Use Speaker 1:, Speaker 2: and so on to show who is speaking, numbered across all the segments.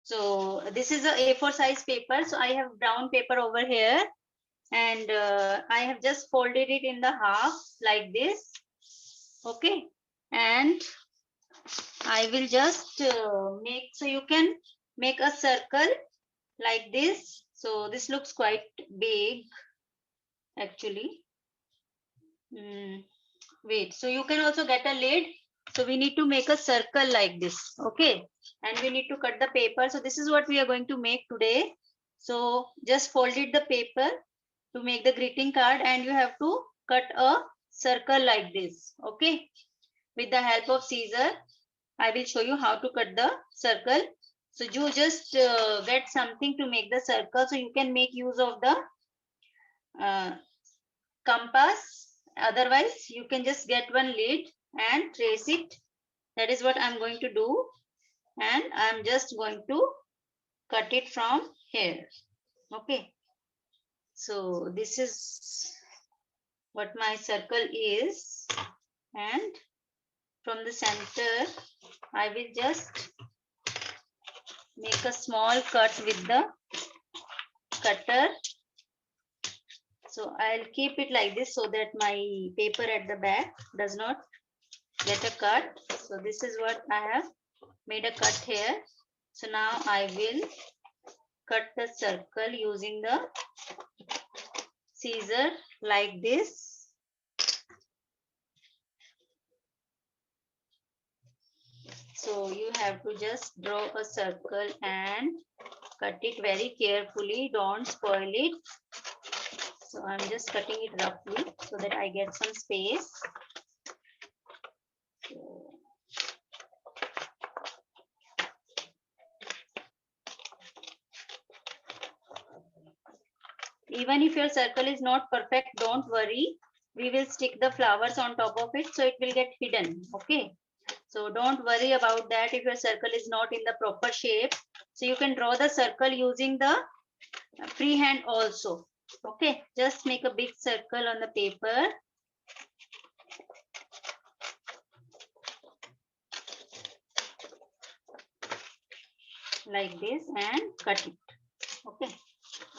Speaker 1: So this is a A4 size paper. So I have brown paper over here, and I have just folded it in the half like this. Okay, and I will just make, so you can make a circle like this. So this looks quite big actually. Wait, so you can also get a lid. So we need to make a circle like this. Okay, and we need to cut the paper. So this is what we are going to make today. So just folded the paper to make the greeting card, and you have to cut a circle like this. Okay, with the help of scissor, I will show you how to cut the circle. So you just get something to make the circle. So you can make use of the uh, compass. Otherwise, you can just get one lid and trace it. That is what I'm going to do. And I'm just going to cut it from here. Okay. So this is what my circle is. And from the center, I will just make a small cut with the cutter. So I'll keep it like this so that my paper at the back does not get a cut. So this is what I have made a cut here. So now I will cut the circle using the scissor like this. So you have to just draw a circle and cut it very carefully. Don't spoil it. So I'm just cutting it roughly so that I get some space. So even if your circle is not perfect, don't worry. We will stick the flowers on top of it so it will get hidden. Okay. So don't worry about that if your circle is not in the proper shape. So you can draw the circle using the freehand also. Okay. Just make a big circle on the paper. Like this and cut it. Okay.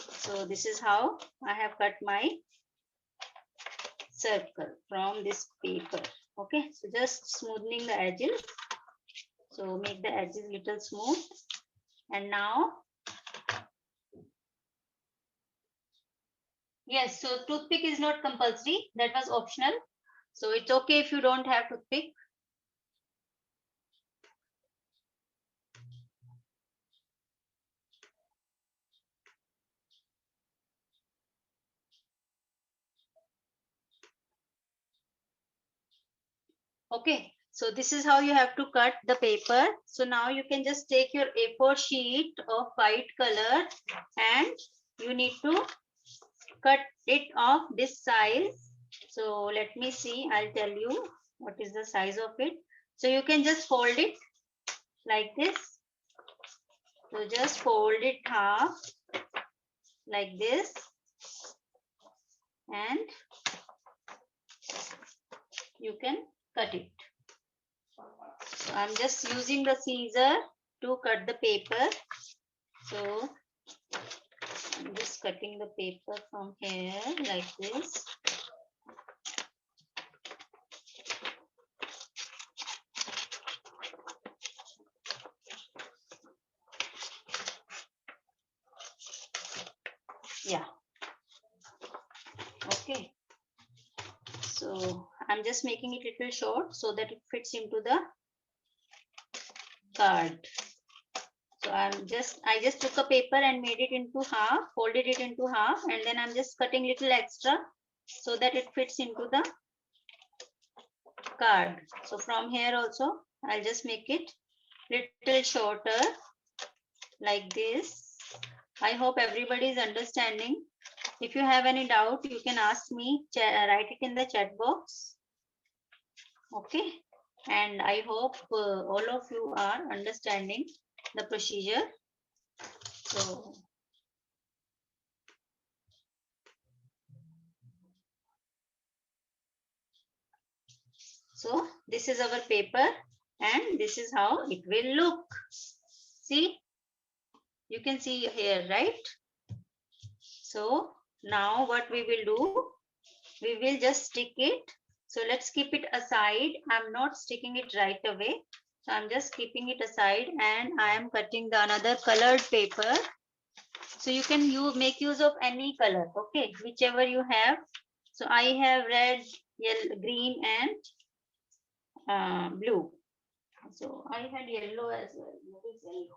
Speaker 1: So this is how I have cut my circle from this paper. Okay, so just smoothing the edges. So make the edges little smooth. And now, yes, so toothpick is not compulsory. That was optional. So it's okay if you don't have toothpick. Okay, so this is how you have to cut the paper. So now you can just take your A4 sheet of white color and you need to cut it of this size. So let me see, I'll tell you what is the size of it. So you can just fold it like this. So just fold it half like this and you can cut it. So I'm just using the scissor to cut the paper. So I'm just cutting the paper from here like this. Yeah. Okay. So I'm just making it little short so that it fits into the card. So I just took a paper and made it into half, folded it into half, and then I'm just cutting little extra so that it fits into the card. So from here also, I'll just make it little shorter like this. I hope everybody is understanding. If you have any doubt, you can ask me, write it in the chat box. Okay. And I hope all of you are understanding the procedure. So this is our paper and this is how it will look. See, You can see here, right? So now what we will do, we will just stick it. So let's keep it aside. I'm not sticking it right away. So I'm just keeping it aside and I am cutting the another colored paper. So you can make use of any color, okay, whichever you have. So I have red, yellow, green and blue. So I had yellow as well. What is yellow?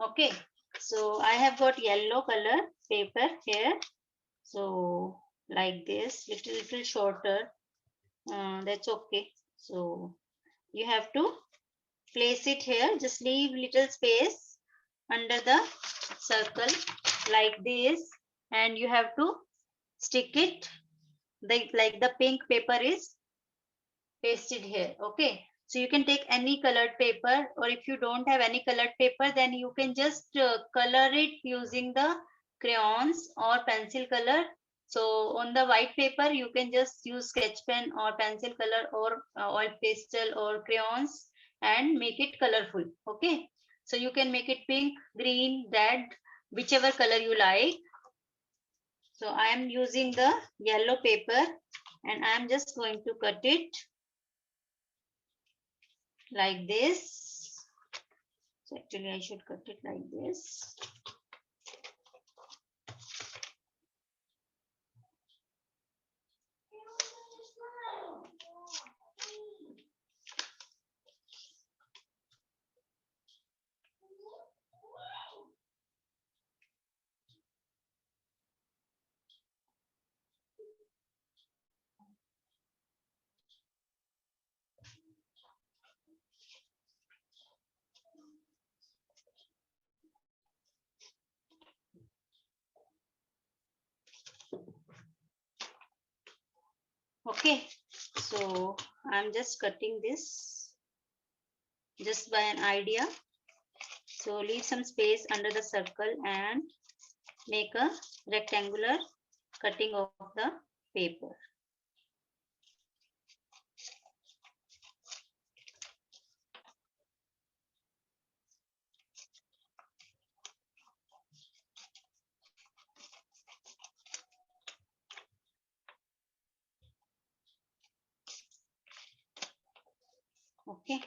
Speaker 1: Okay, so I have got yellow color paper here. So like this, little shorter. That's okay. So you have to place it here. Just leave little space under the circle like this, and you have to stick it like the pink paper is pasted here. Okay, so you can take any colored paper, or if you don't have any colored paper, then you can just color it using the crayons or pencil color. So on the white paper you can just use sketch pen or pencil color or oil pastel or crayons and make it colorful. Okay, so you can make it pink, green, red, whichever color you like. So I am using the yellow paper and I am just going to cut it like this. So actually I should cut it like this. Okay, so I'm just cutting this just by an idea. So leave some space under the circle and make a rectangular cutting of the paper. Okay,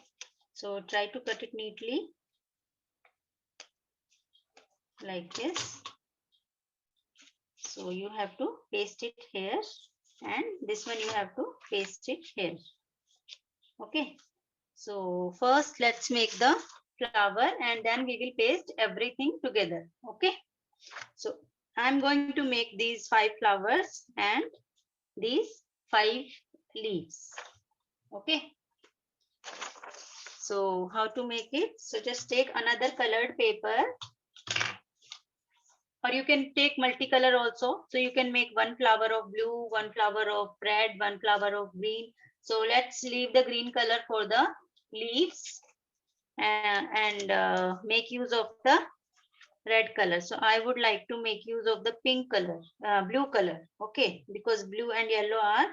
Speaker 1: so try to cut it neatly like this. So you have to paste it here and this one you have to paste it here. Okay, so first let's make the flower and then we will paste everything together. Okay, so I'm going to make these 5 flowers and these 5 leaves. Okay, so how to make it? So just take another colored paper, or you can take multicolor also. So you can make one flower of blue, one flower of red, one flower of green. So let's leave the green color for the leaves and make use of the red color. So I would like to make use of the pink color, blue color. Okay, because blue and yellow are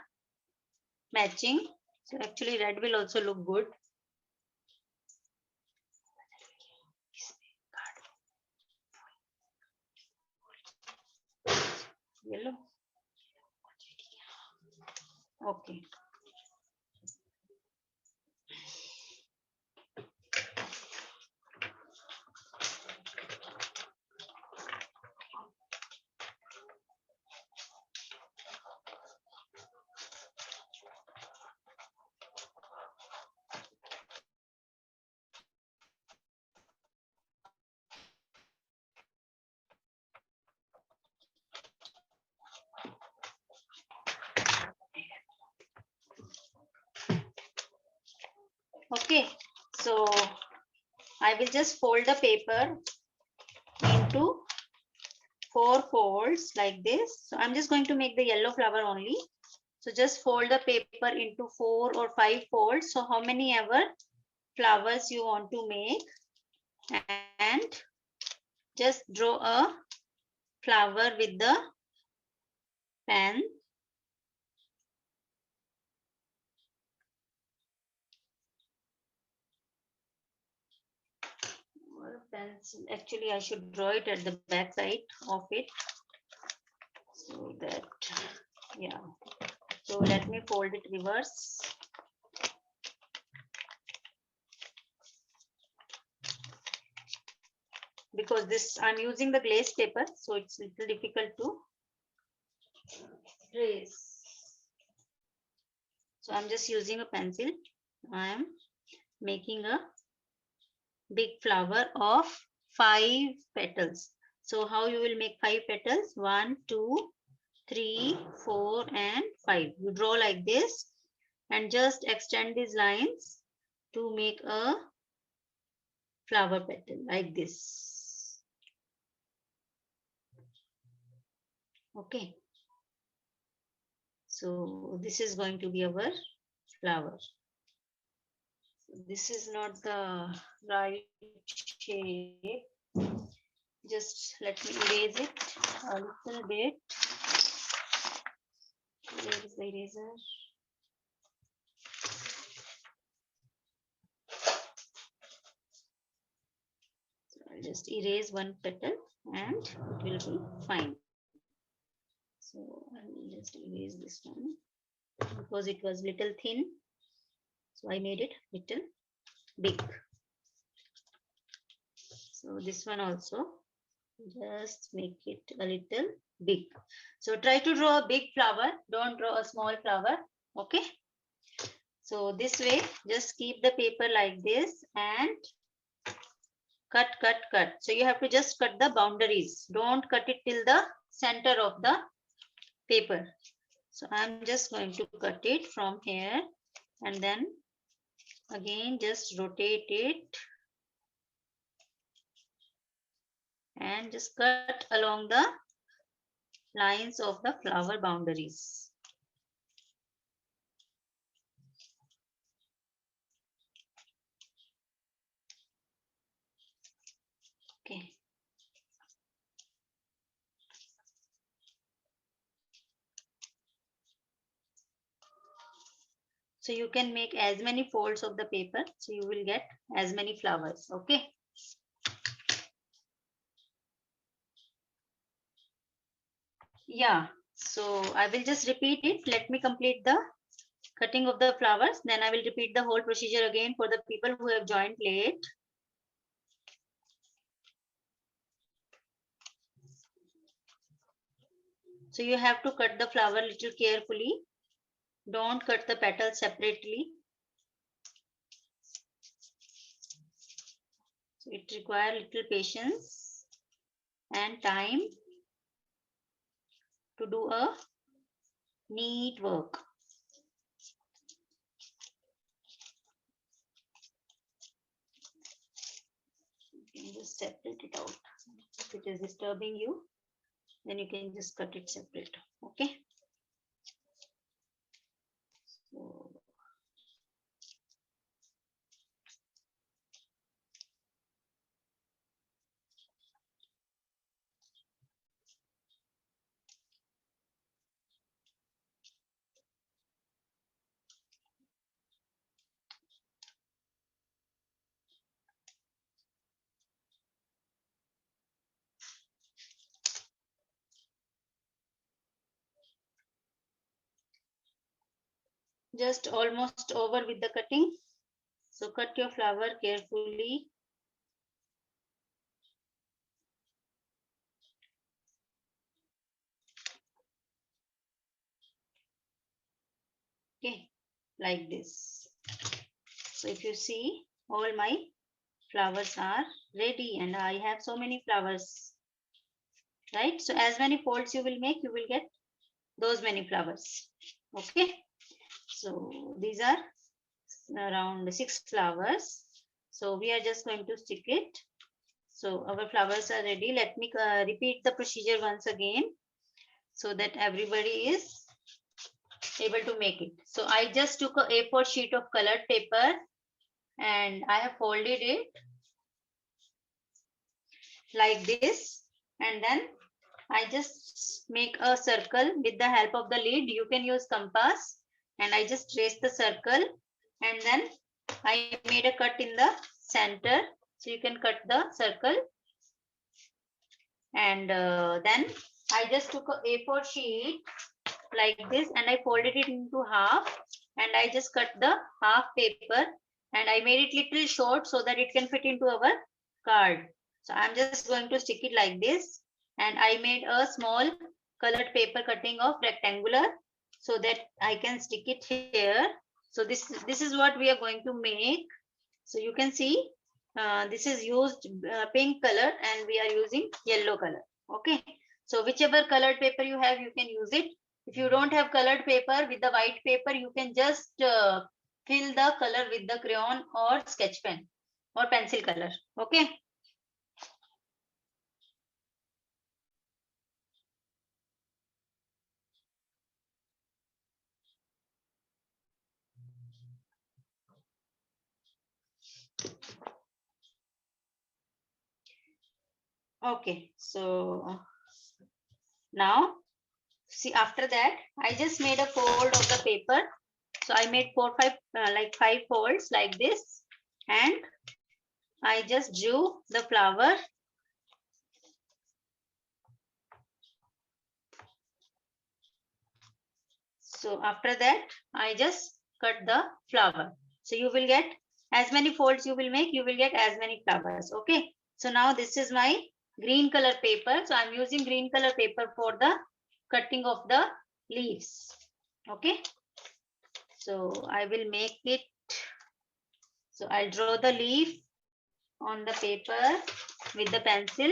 Speaker 1: matching. So actually red will also look good. Yellow. Okay. Okay, so I will just fold the paper into 4 folds like this. So I'm just going to make the yellow flower only. So just fold the paper into 4 or 5 folds. So how many ever flowers you want to make, and just draw a flower with the pen. Or pencil. Actually, I should draw it at the back side of it. So that, yeah. So let me fold it reverse. Because this, I'm using the glazed paper, so it's a little difficult to trace. So I'm just using a pencil. I am making a big flower of 5 petals. So how you will make 5 petals? 1, 2, 3, 4, and 5. You draw like this and just extend these lines to make a flower petal like this. Okay. So this is going to be our flower. This is not the right shape. Just let me erase it a little bit. Where is the eraser? So I'll just erase one petal and it will be fine. So I'll just erase this one because it was little thin. So I made it little big. So this one also, just make it a little big. So try to draw a big flower, don't draw a small flower. Okay. So this way, just keep the paper like this and cut, cut, cut. So you have to just cut the boundaries. Don't cut it till the center of the paper. So I'm just going to cut it from here and then again just rotate it and just cut along the lines of the flower boundaries. Okay. So you can make as many folds of the paper, so you will get as many flowers. Okay. Yeah. So I will just repeat it. Let me complete the cutting of the flowers. Then I will repeat the whole procedure again for the people who have joined late. So you have to cut the flower little carefully. Don't cut the petals separately. So it requires little patience and time to do a neat work. You can just separate it out. If it is disturbing you, then you can just cut it separate. Okay. So just almost over with the cutting. So cut your flower carefully. Okay, like this. So if you see, all my flowers are ready and I have so many flowers, right? So as many folds you will make, you will get those many flowers. Okay. So these are around 6 flowers. So we are just going to stick it. So our flowers are ready. Let me repeat the procedure once again so that everybody is able to make it. So I just took a A4 sheet of colored paper and I have folded it like this, and then I just make a circle with the help of the lead. You can use compass, and I just trace the circle, and then I made a cut in the center. So you can cut the circle, and then I just took a A4 sheet like this and I folded it into half, and I just cut the half paper and I made it little short so that it can fit into our card. So I'm just going to stick it like this, and I made a small colored paper cutting of rectangular so that I can stick it here. So this is what we are going to make. So you can see this is used pink color and we are using yellow color. Okay. So whichever colored paper you have, you can use it. If you don't have colored paper, with the white paper, you can just fill the color with the crayon or sketch pen or pencil color. Okay. Okay. So now see, after that, I just made a fold of the paper. So I made 5 folds like this, and I just drew the flower. So after that, I just cut the flower. So you will get as many folds you will make, you will get as many flowers. Okay. So now this is my green color paper. So I'm using green color paper for the cutting of the leaves. Okay. So I will make it. So I'll draw the leaf on the paper with the pencil.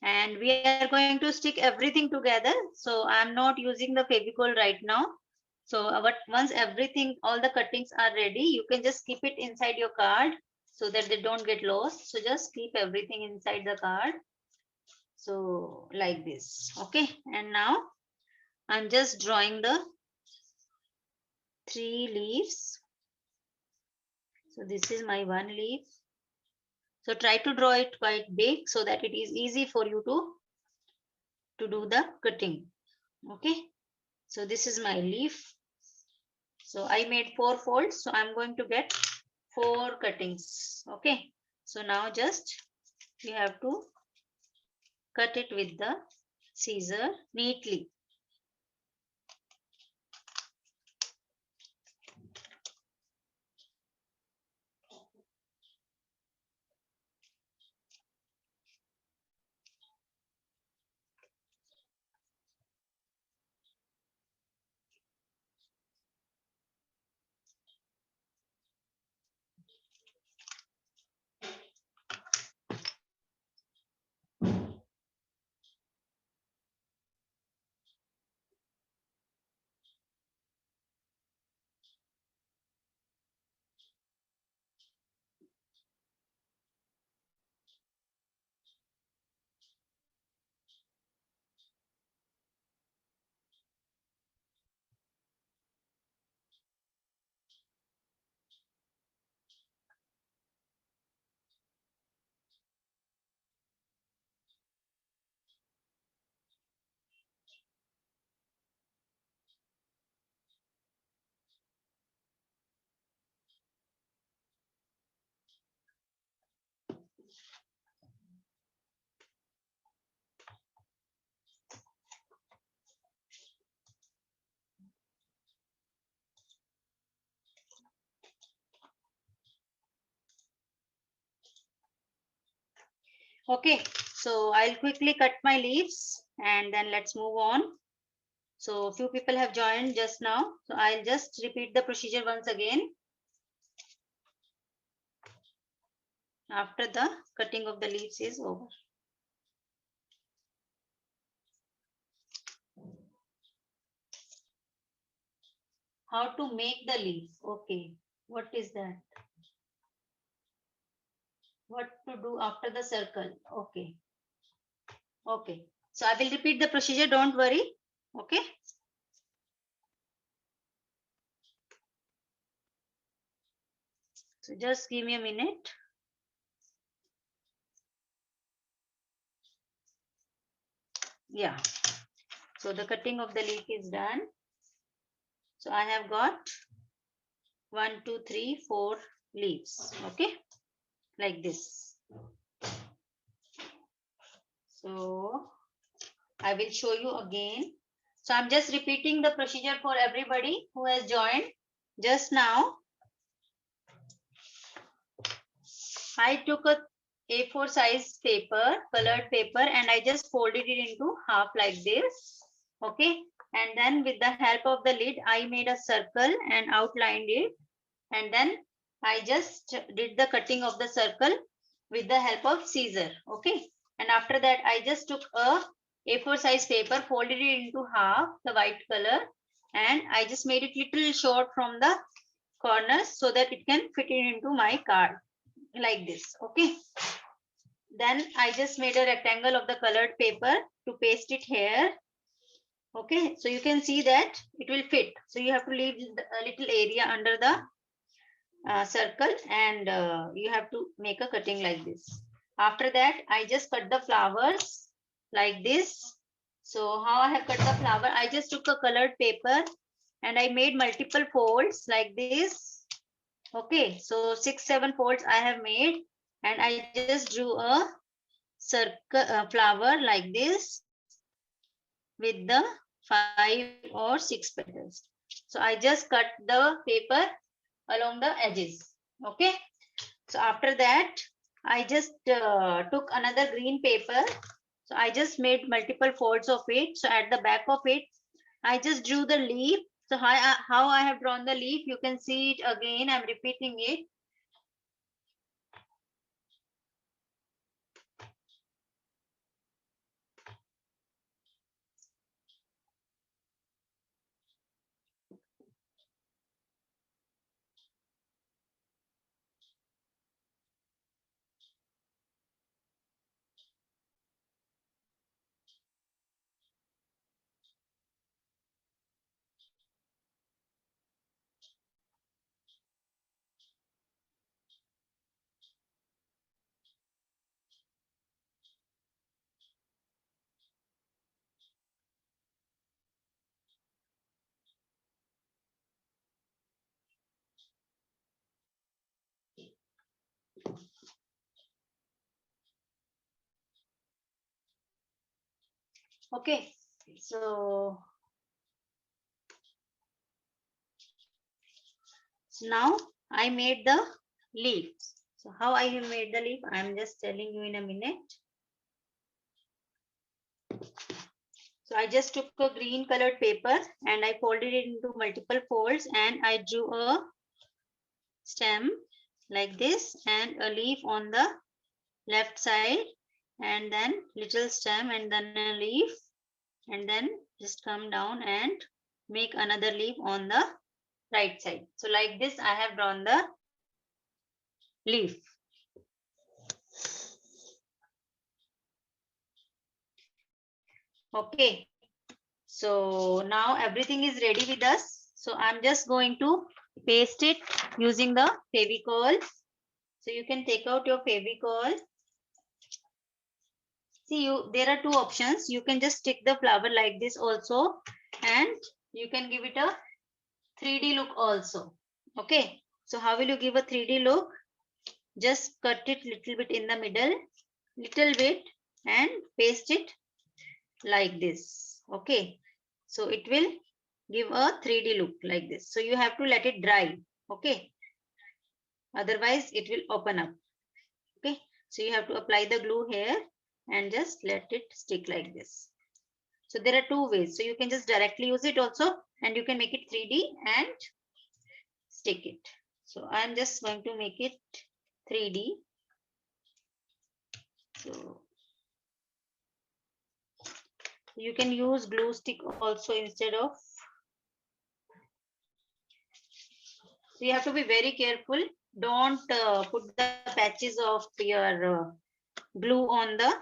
Speaker 1: And we are going to stick everything together. So I'm not using the Fevicol right now. So but once everything, all the cuttings are ready, you can just keep it inside your card so that they don't get lost. So just keep everything inside the card. So like this. Okay. And now I'm just drawing the 3 leaves. So this is my 1 leaf. So try to draw it quite big so that it is easy for you to do the cutting. Okay. So this is my leaf. So I made 4 folds. So I'm going to get 4 cuttings. Okay. So now just you have to cut it with the scissor neatly. Okay. So I'll quickly cut my leaves and then let's move on. So few people have joined just now. So I'll just repeat the procedure once again. After the cutting of the leaves is over. how to make the leaf. Okay, what is that? What to do after the circle? Okay, okay. So I will repeat the procedure, don't worry. Okay. So just give me a minute. Yeah. So the cutting of the leaf is done. So I have got 1, 2, 3, 4 leaves. Okay, like this. So I will show you again. So I'm just repeating the procedure for everybody who has joined just now. I took a A4 size paper, colored paper, and I just folded it into half like this. Okay. And then with the help of the lid, I made a circle and outlined it. And then I just did the cutting of the circle with the help of scissor. Okay. And after that, I just took a A4 size paper, folded it into half, the white color, and I just made it little short from the corners so that it can fit it into my card like this. Okay. Then I just made a rectangle of the colored paper to paste it here. Okay. So you can see that it will fit. So you have to leave a little area under the circle, and you have to make a cutting like this. After that, I just cut the flowers like this. So how I have cut the flower, I just took a colored paper and I made multiple folds like this. Okay, so 6, 7 folds I have made, and I just drew a circle flower like this with the 5 or 6 petals. So I just cut the paper along the edges. Okay. So after that, I just took another green paper. So I just made multiple folds of it. So at the back of it, I just drew the leaf. So how I have drawn the leaf, you can see it again. I'm repeating it. Okay. So now I made the leaves. So how I have made the leaf, I'm just telling you in a minute. So I just took a green colored paper and I folded it into multiple folds, and I drew a stem like this and a leaf on the left side, and then little stem and then a leaf, and then just come down and make another leaf on the right side. So like this I have drawn the leaf. Okay, so now everything is ready with us. So I'm just going to paste it using the Fevicol. So you can take out your Fevicol. See, there are two options. You can just stick the flower like this also, and you can give it a 3D look also. Okay, so how will you give a 3D look? Just cut it little bit in the middle, little bit, and paste it like this. Okay, so it will give a 3D look like this. So you have to let it dry. Okay, otherwise it will open up. Okay, so you have to apply the glue here and just let it stick like this. So there are two ways. So you can just directly use it also, and you can make it 3D and stick it. So I'm just going to make it 3D. So you can use glue stick also instead of So you have to be very careful. Don't put the patches of your glue on the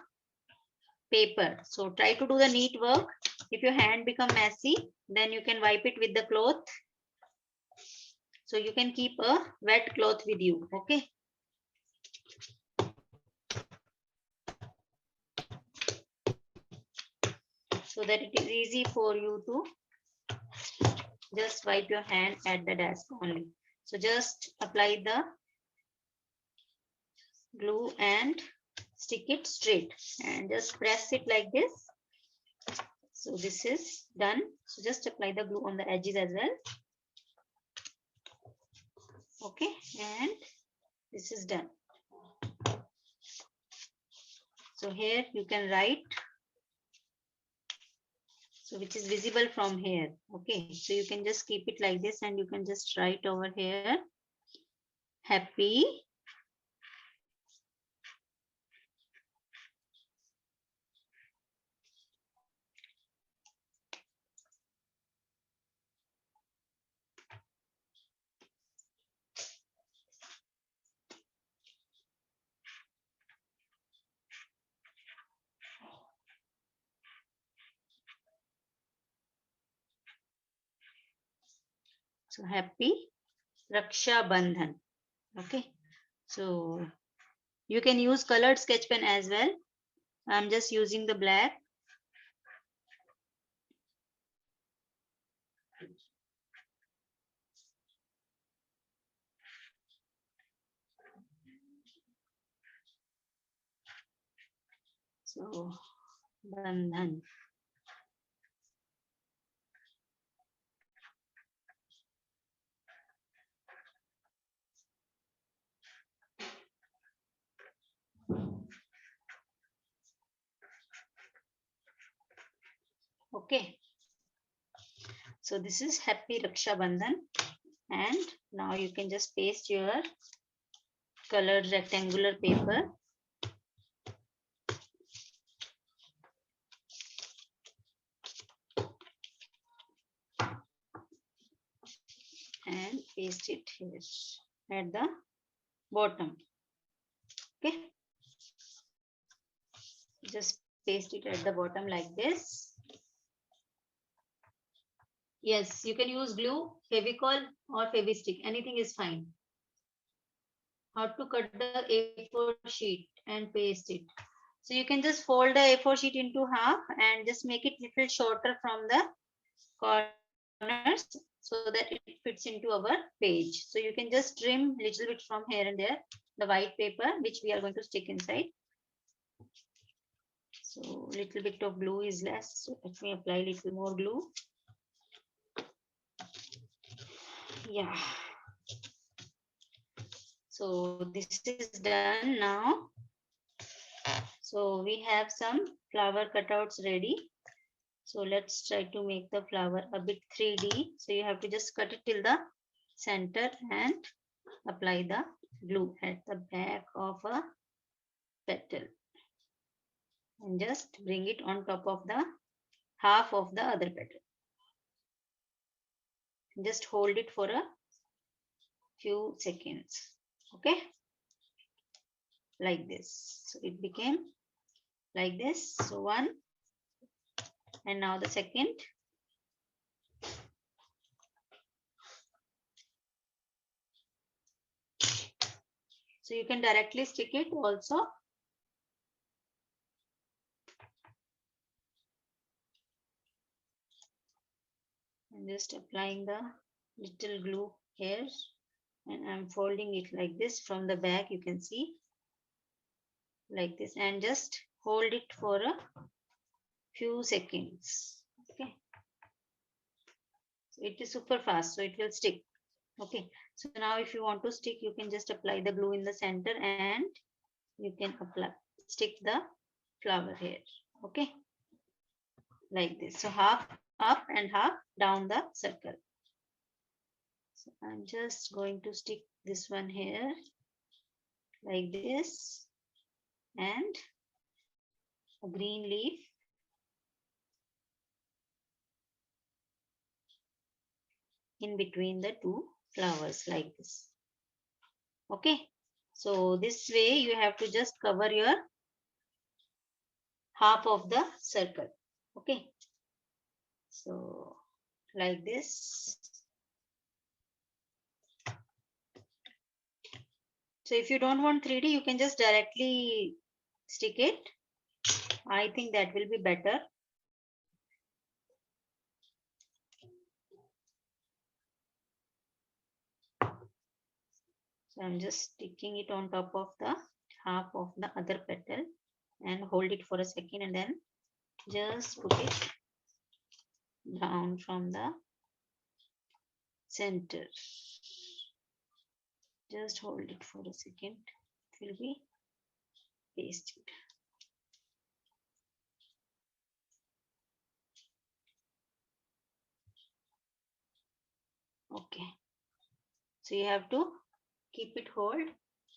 Speaker 1: paper. So try to do the neat work. If your hand become messy, then you can wipe it with the cloth. So you can keep a wet cloth with you. Okay. So that it is easy for you to just wipe your hand at the desk only. So just apply the glue and stick it straight and just press it like this. So this is done. So just apply the glue on the edges as well. Okay, and this is done. So here you can write, so which is visible from here. Okay, so you can just keep it like this and you can just write over here, happy so happy Raksha Bandhan. Okay, so you can use colored sketch pen as well. I'm just using the black. So Bandhan. Okay, so this is happy Raksha Bandhan, and now you can just paste your colored rectangular paper. And paste it here at the bottom. Okay, just paste it at the bottom like this. Yes, you can use glue, Fevicol or Fevistick, anything is fine. How to cut the A4 sheet and paste it. So you can just fold the A4 sheet into half and just make it little shorter from the corners so that it fits into our page. So you can just trim little bit from here and there, the white paper which we are going to stick inside. So little bit of glue is less. So let me apply little more glue. Yeah. So this is done now. So we have some flower cutouts ready. So let's try to make the flower a bit 3D. So you have to just cut it till the center and apply the glue at the back of a petal. And just bring it on top of the half of the other petal. Just hold it for a few seconds. Okay, like this. So it became like this. So one, and now the second. So you can directly stick it also. And just applying the little glue here, and I'm folding it like this from the back. You can see like this, and just hold it for a few seconds. Okay, so it is super fast, so it will stick. Okay, so now if you want to stick, you can just apply the glue in the center and you can stick the flower here. Okay, like this. So half up and half down the circle. So I'm just going to stick this one here like this, and a green leaf in between the two flowers like this. Okay, so this way you have to just cover your half of the circle. Okay, so like this. So if you don't want 3D, you can just directly stick it. I think that will be better. So I'm just sticking it on top of the half of the other petal and hold it for a second and then just put it down from the center. Just hold it for a second. It will be pasted. Okay. So you have to keep it hold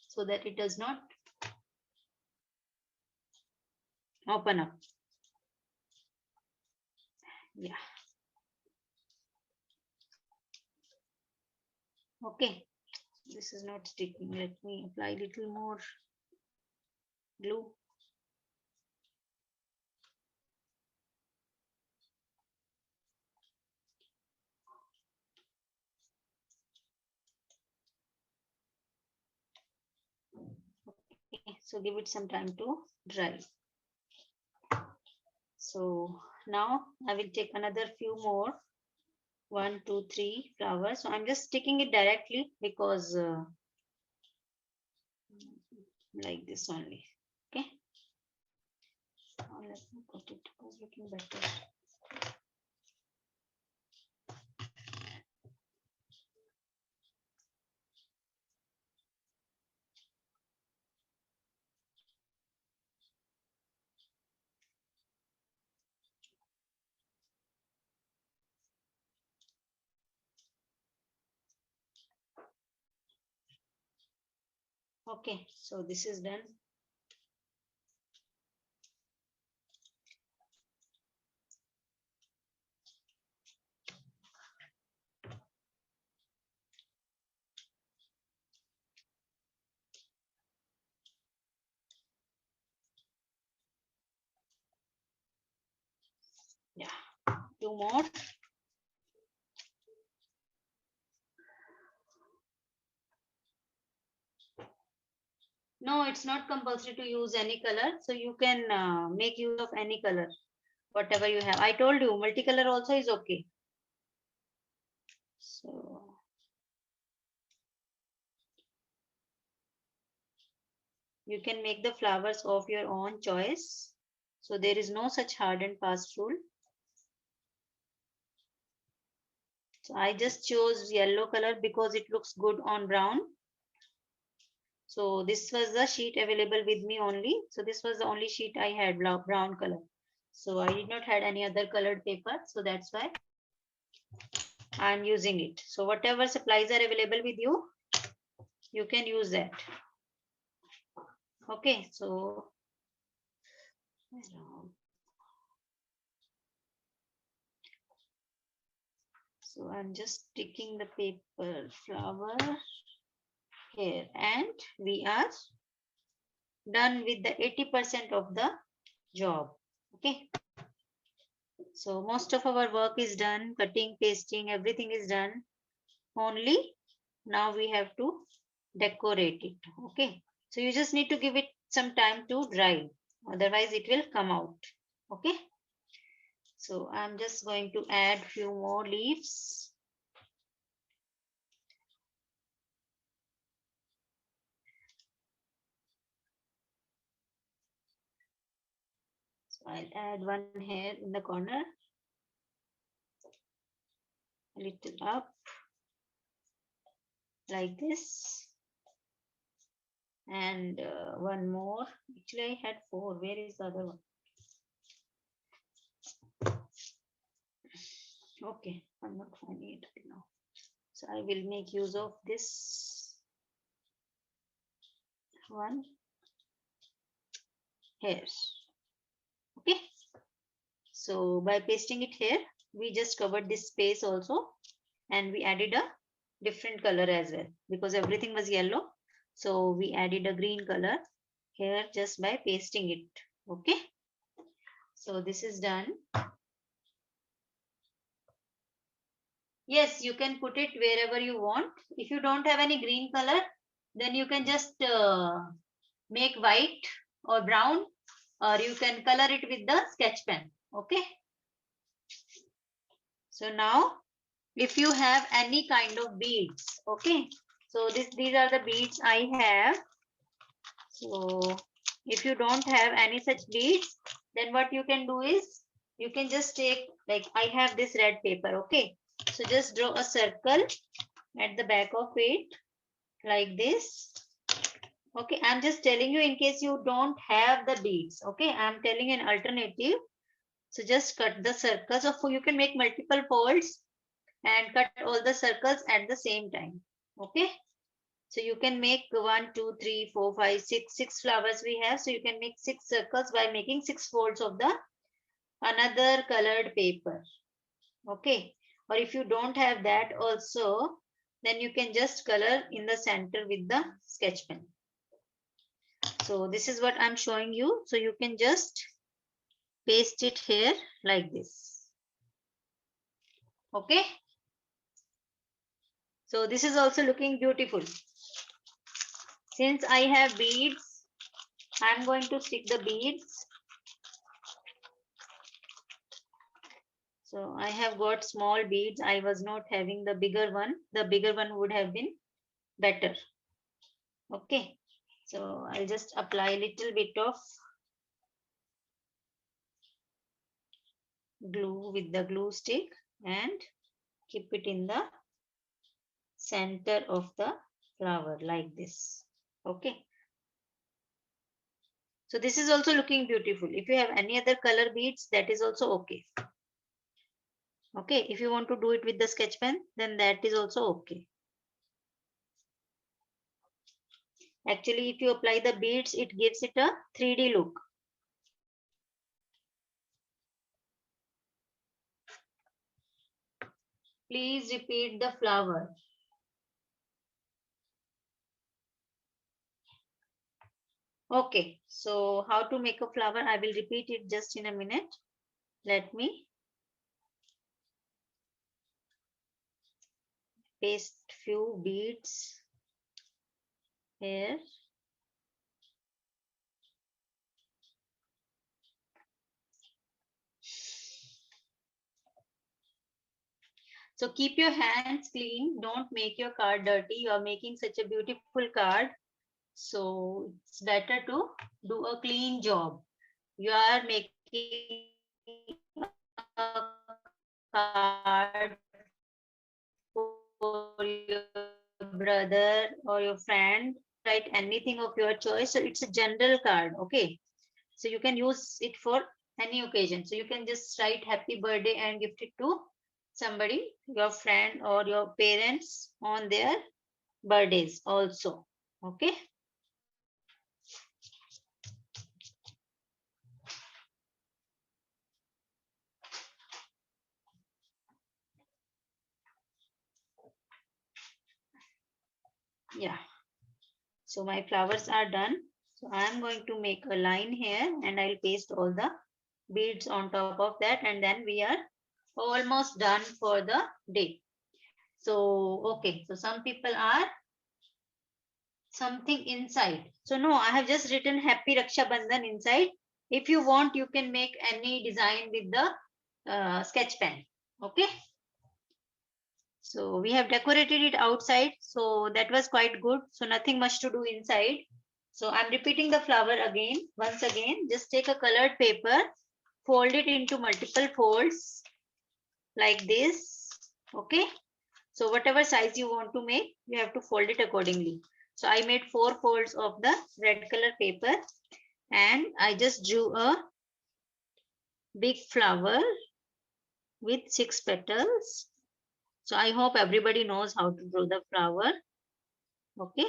Speaker 1: so that it does not open up. Yeah. Okay. This is not sticking. Let me apply a little more glue. Okay. So give it some time to dry. So now I will take another few more. 1, 2, 3 flowers. So I'm just sticking it directly because like this only. Okay. Now let me put it. It was looking better. Okay. So this is done. Yeah. 2 more. No, it's not compulsory to use any color. So you can make use of any color, whatever you have. I told you multicolor also is okay. So you can make the flowers of your own choice. So there is no such hard and fast rule. So I just chose yellow color because it looks good on brown. So this was the sheet available with me only. So this was the only sheet I had, brown color. So I did not had any other colored paper. So that's why I'm using it. So whatever supplies are available with you, you can use that. Okay, so I'm just sticking the paper flower here and we are done with the 80% of the job. Okay, so most of our work is done, cutting, pasting, everything is done. Only now we have to decorate it. Okay, so you just need to give it some time to dry, otherwise it will come out. Okay, so I'm just going to add few more leaves. So I'll add one here in the corner, a little up like this, and one more. Actually I had 4. Where is the other one? Okay, I'm not finding it right now. So I will make use of this one here. Okay, so by pasting it here, we just covered this space also, and we added a different color as well, because everything was yellow. So we added a green color here just by pasting it. Okay. So this is done. Yes, you can put it wherever you want. If you don't have any green color, then you can just make white or brown, or you can color it with the sketch pen. Okay. So now, if you have any kind of beads, okay. So these are the beads I have. So if you don't have any such beads, then what you can do is you can just take, like I have this red paper, okay. So just draw a circle at the back of it like this. Okay, I'm just telling you in case you don't have the beads. Okay, I'm telling an alternative. So just cut the circles. So you can make multiple folds and cut all the circles at the same time. Okay. So you can make 1, 2, 3, 4, 5, 6, 6 flowers we have. So you can make 6 circles by making 6 folds of the another colored paper. Okay. Or if you don't have that also, then you can just color in the center with the sketch pen. So this is what I'm showing you. So you can just paste it here like this. Okay. So this is also looking beautiful. Since I have beads, I'm going to stick the beads. So I have got small beads. I was not having the bigger one. The bigger one would have been better. Okay. So I'll just apply a little bit of glue with the glue stick and keep it in the center of the flower like this. Okay. So this is also looking beautiful. If you have any other color beads, that is also okay. Okay. If you want to do it with the sketch pen, then that is also okay. Actually, if you apply the beads, it gives it a 3D look. Please repeat the flower. Okay, so how to make a flower? I will repeat it just in a minute. Let me paste few beads here. So keep your hands clean. Don't make your card dirty. You are making such a beautiful card. So it's better to do a clean job. You are making a card for your brother or your friend. Write anything of your choice. So it's a general card. Okay. So you can use it for any occasion. So you can just write happy birthday and gift it to somebody, your friend or your parents on their birthdays also. Okay. Yeah. So my flowers are done. So I am going to make a line here and I'll paste all the beads on top of that, and then we are almost done for the day. So, okay. So some people are something inside. So no, I have just written Happy Raksha Bandhan inside. If you want, you can make any design with the sketch pen. Okay. So we have decorated it outside. So that was quite good. So nothing much to do inside. So I'm repeating the flower again. Once again, just take a colored paper, fold it into multiple folds like this. Okay. So whatever size you want to make, you have to fold it accordingly. So I made 4 folds of the red color paper and I just drew a big flower with 6 petals. So I hope everybody knows how to draw the flower. Okay,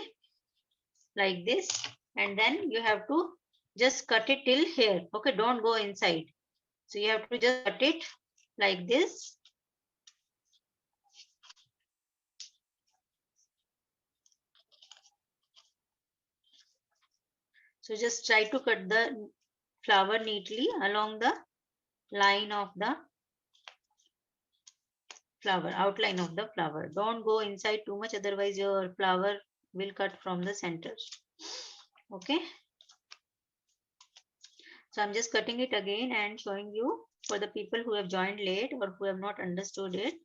Speaker 1: like this. And then you have to just cut it till here. Okay, don't go inside. So you have to just cut it like this. So just try to cut the flower neatly along the line of the flower, outline of the flower. Don't go inside too much, otherwise your flower will cut from the center. Okay. So I'm just cutting it again and showing you. For the people who have joined late or who have not understood it,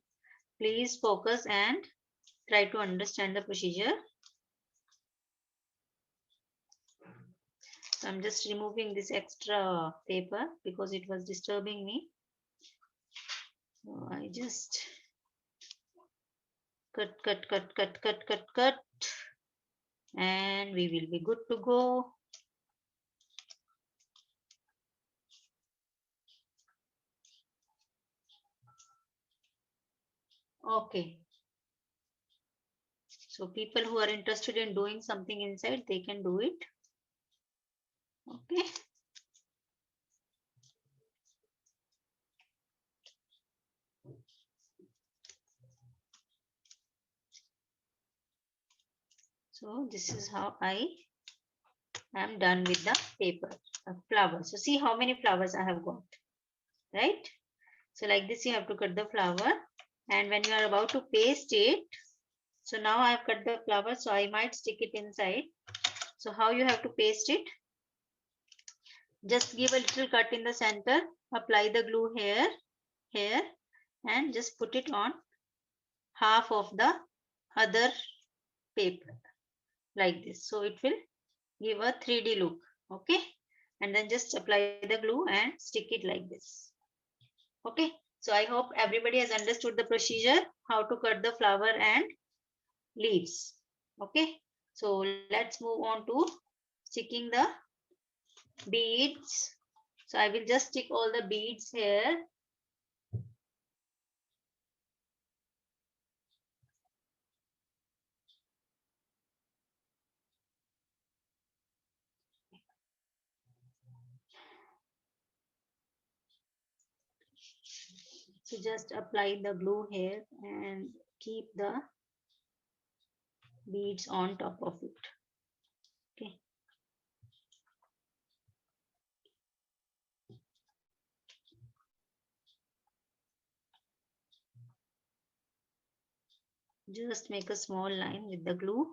Speaker 1: please focus and try to understand the procedure. So I'm just removing this extra paper because it was disturbing me. So I just cut, and we will be good to go. Okay. So people who are interested in doing something inside, they can do it. Okay. So this is how I am done with the paper, flowers. So see how many flowers I have got, right? So like this, you have to cut the flower, and when you are about to paste it, so now I have cut the flower, so I might stick it inside. So how you have to paste it? Just give a little cut in the center, apply the glue here, and just put it on half of the other paper like this. So it will give a 3D look. Okay. And then just apply the glue and stick it like this. Okay. So I hope everybody has understood the procedure, how to cut the flower and leaves. Okay. So let's move on to sticking the beads. So I will just stick all the beads here. So just apply the glue here and keep the beads on top of it. Okay. Just make a small line with the glue.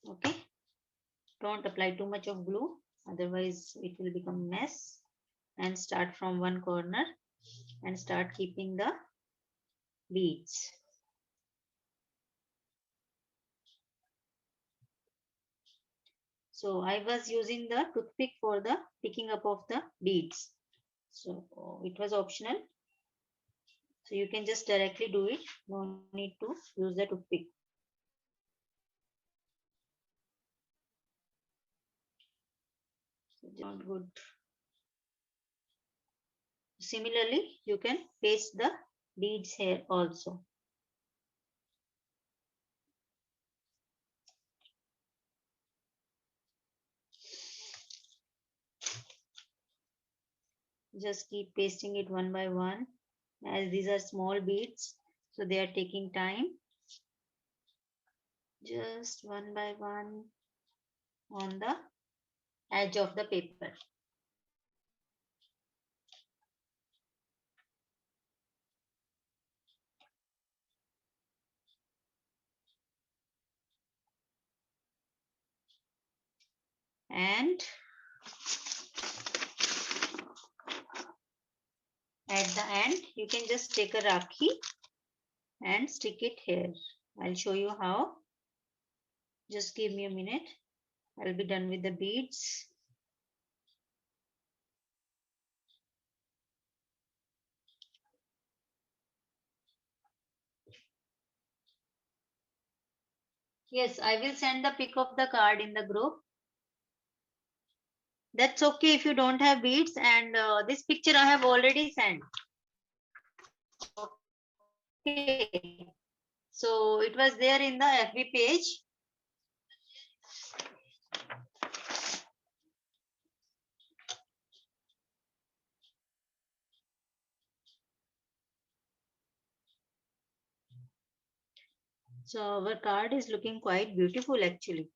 Speaker 1: Okay. Don't apply too much of glue, otherwise it will become mess. And start from one corner and start keeping the beads. So I was using the toothpick for the picking up of the beads. So it was optional. So you can just directly do it. No need to use the toothpick. So not good. Similarly, you can paste the beads here also. Just keep pasting it one by one, as these are small beads, so they are taking time. Just one by one on the edge of the paper. And at the end, you can just take a Rakhi and stick it here. I'll show you how. Just give me a minute. I'll be done with the beads. Yes, I will send the pic of the card in the group. That's okay if you don't have beads, and this picture I have already sent. Okay. So it was there in the FB page. So our card is looking quite beautiful actually.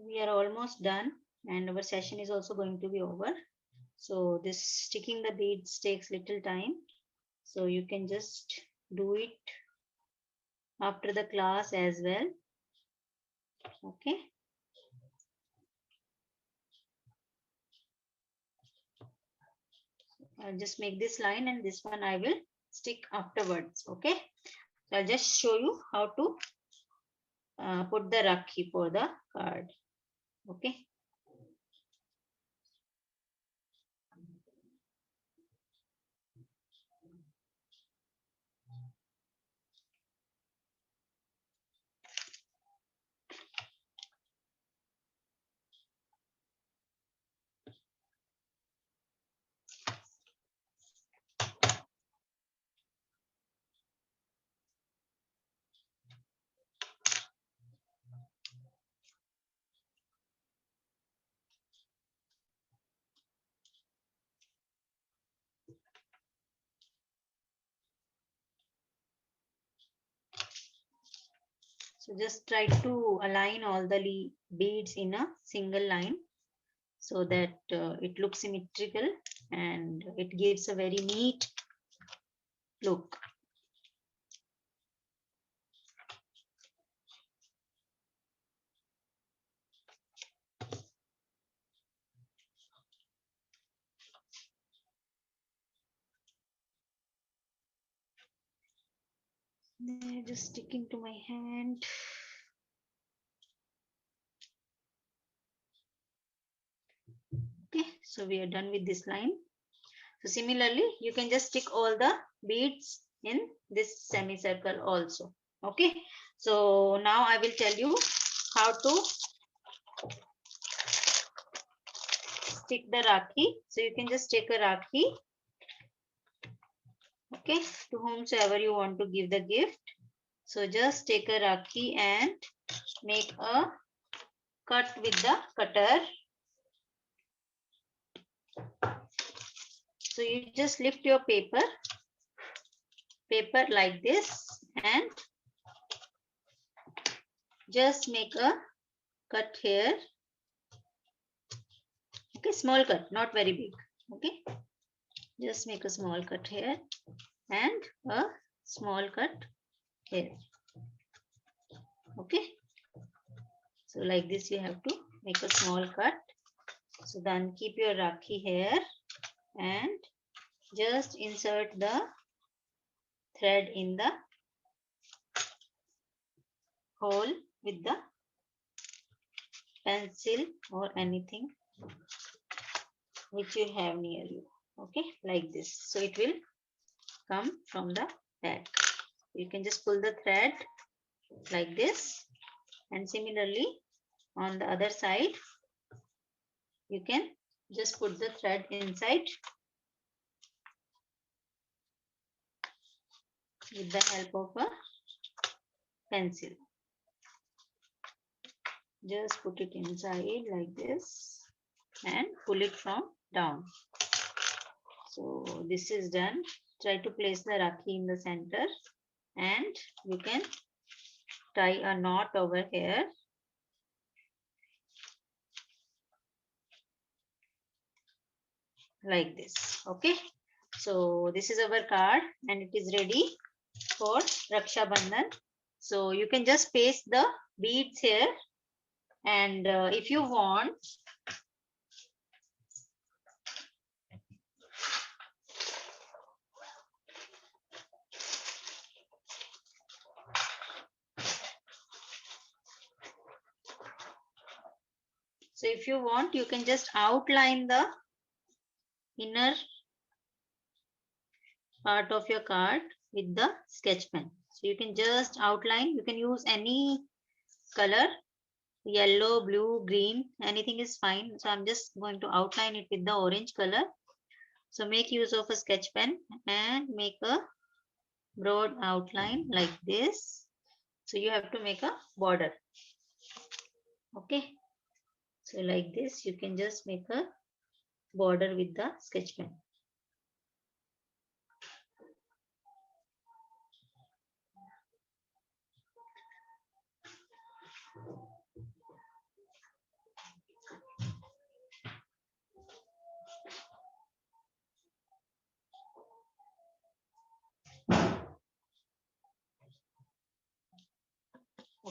Speaker 1: We are almost done and our session is also going to be over. So this sticking the beads takes little time. So you can just do it after the class as well. Okay. I'll just make this line and this one I will stick afterwards. Okay. So I'll just show you how to put the Rakhi for the card. Okay. So just try to align all the beads in a single line so that it looks symmetrical and it gives a very neat look. They're just sticking to my hand. Okay, so we are done with this line. So similarly, you can just stick all the beads in this semicircle also. Okay, so now I will tell you how to stick the Rakhi. So you can just take a Rakhi, okay, to whomsoever you want to give the gift. So just take a Rakhi and make a cut with the cutter. So you just lift your paper like this and just make a cut here. Okay, small cut, not very big. Okay, just make a small cut here and a small cut here. Okay, so like this you have to make a small cut. So then keep your Rakhi here and just insert the thread in the hole with the pencil or anything which you have near you. Okay, like this. So it will come from the back. You can just pull the thread like this, and similarly on the other side you can just put the thread inside with the help of a pencil. Just put it inside like this and pull it from down. So this is done. Try to place the Rakhi in the center and you can tie a knot over here. Like this. Okay. So this is our card and it is ready for Raksha Bandhan. So you can just paste the beads here, and if you want, so if you want, you can just outline the inner part of your card with the sketch pen. So you can just outline. You can use any color, yellow, blue, green, anything is fine. So I'm just going to outline it with the orange color. So make use of a sketch pen and make a broad outline like this. So you have to make a border. Okay. So like this, you can just make a border with the sketch pen.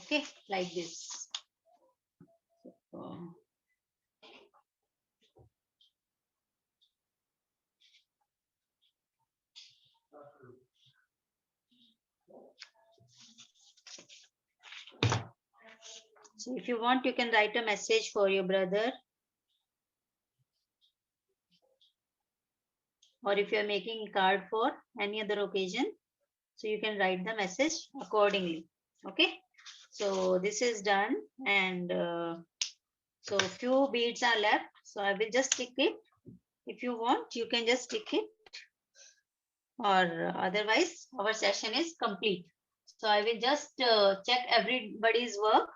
Speaker 1: Okay, like this. So, so if you want, you can write a message for your brother, or if you are making a card for any other occasion, so you can write the message accordingly. Okay, so this is done, and so few beads are left, so I will just stick it. If you want, you can just stick it, or otherwise our session is complete. So I will just check everybody's work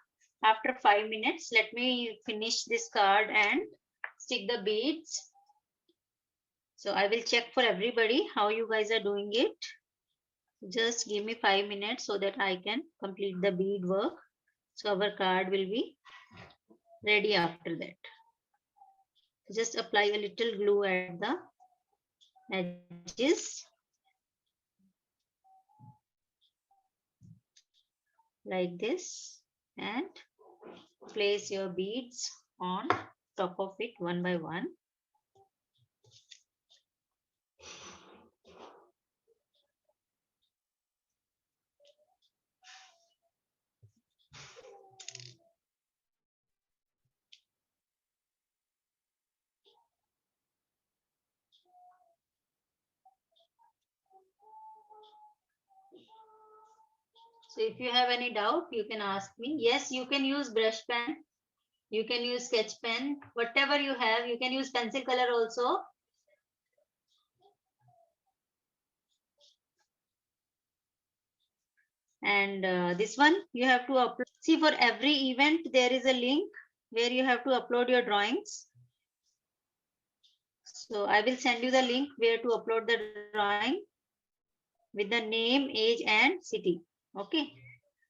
Speaker 1: after 5 minutes. Let me finish this card and stick the beads. So I will check for everybody how you guys are doing it. Just give me 5 minutes so that I can complete the bead work. So our card will be ready after that. Just apply a little glue at the edges like this, and place your beads on top of it one by one. So if you have any doubt, you can ask me. Yes, you can use brush pen, you can use sketch pen, whatever you have. You can use pencil color also. And this one you have to upload. See, for every event there is a link where you have to upload your drawings. So I will send you the link where to upload the drawing with the name, age and city. Okay,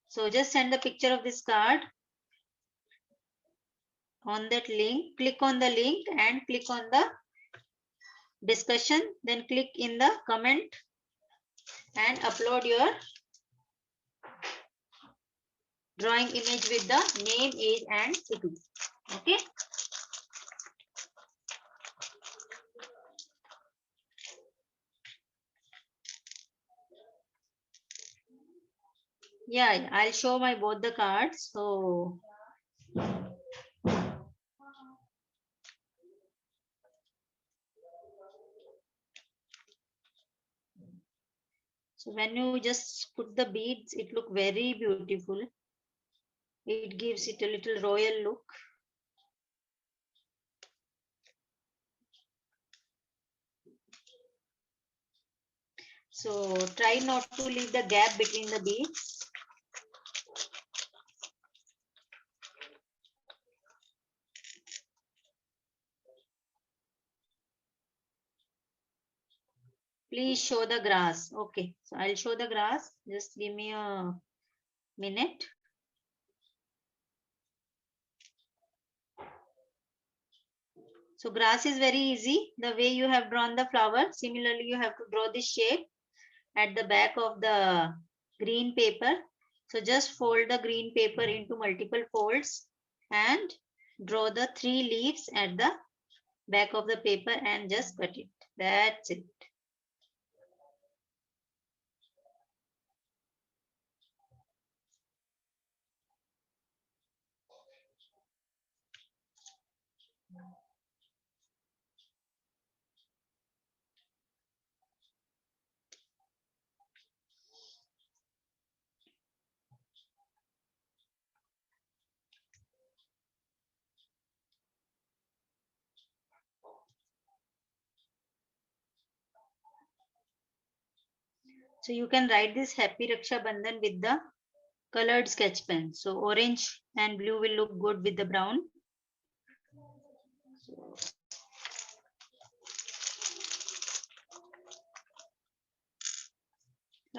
Speaker 1: so just send the picture of this card on that link. Click on the link and click on the discussion, then click in the comment and upload your drawing image with the name, age and city. Okay, yeah, I'll show my both the cards. So when you just put the beads, it look very beautiful. It gives it a little royal look. So try not to leave the gap between the beads. Please show the grass. Okay, so I'll show the grass. Just give me a minute. So grass is very easy. The way you have drawn the flower, similarly you have to draw this shape at the back of the green paper. So just fold the green paper into multiple folds and draw the 3 leaves at the back of the paper and just cut it. That's it. So you can write this Happy Raksha Bandhan with the colored sketch pen. So orange and blue will look good with the brown. So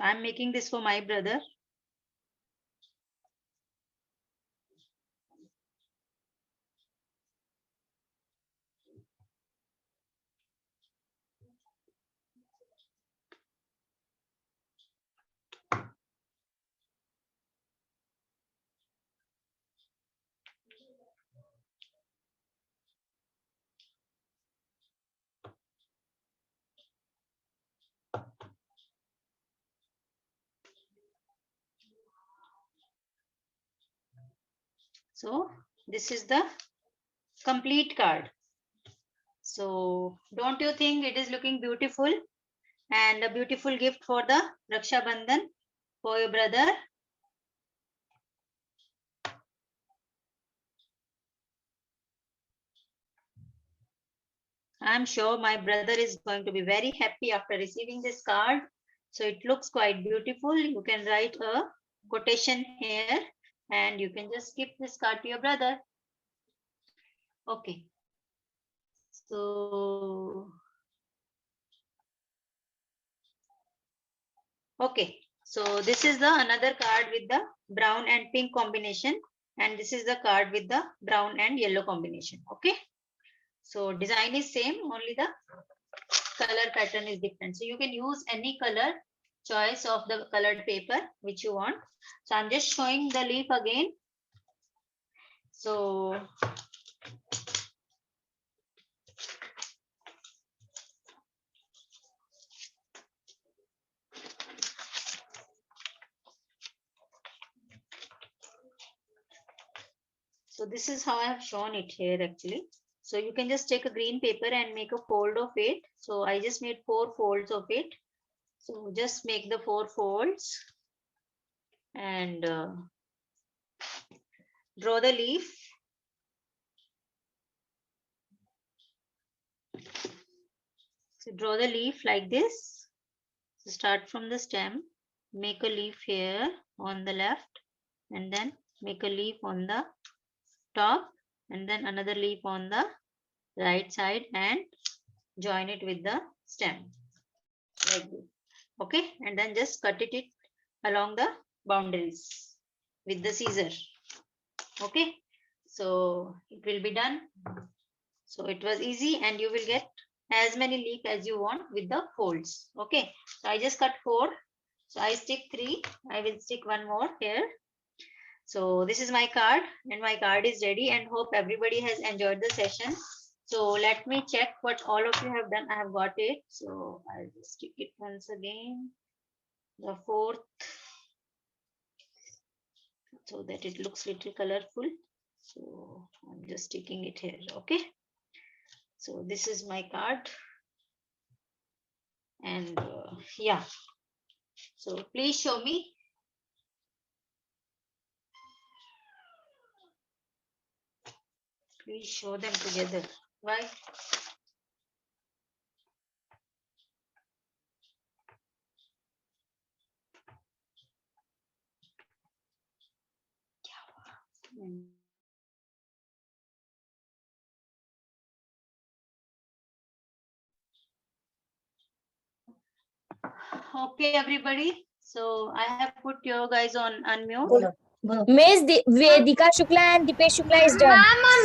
Speaker 1: I'm making this for my brother. So this is the complete card. So don't you think it is looking beautiful? And a beautiful gift for the Raksha Bandhan for your brother. I'm sure my brother is going to be very happy after receiving this card. So it looks quite beautiful. You can write a quotation here and you can just give this card to your brother. Okay. So, okay. So this is the another card with the brown and pink combination. And this is the card with the brown and yellow combination. Okay. So design is same, only the color pattern is different. So you can use any color choice of the colored paper which you want. So I'm just showing the leaf again. So this is how I have shown it here actually. So you can just take a green paper and make a fold of it. So I just made 4 folds of it. So just make the 4 folds and draw the leaf. So draw the leaf like this. So start from the stem, make a leaf here on the left, and then make a leaf on the top, and then another leaf on the right side and join it with the stem like this. Okay, and then just cut it along the boundaries with the scissor. Okay, so it will be done. So it was easy and you will get as many leaf as you want with the folds. Okay, so I just cut 4. So I stick 3. I will stick 1 more here. So this is my card and my card is ready and hope everybody has enjoyed the session. So let me check what all of you have done. I have got it. So I'll just stick it once again. The 4th. So that it looks little colorful. So I'm just sticking it here. Okay. So this is my card. And yeah. So please show me. Please show them together. Why? Okay, everybody. So I have put you guys on unmute.
Speaker 2: Miss Vedika Shukla and Dipesh Shukla is done.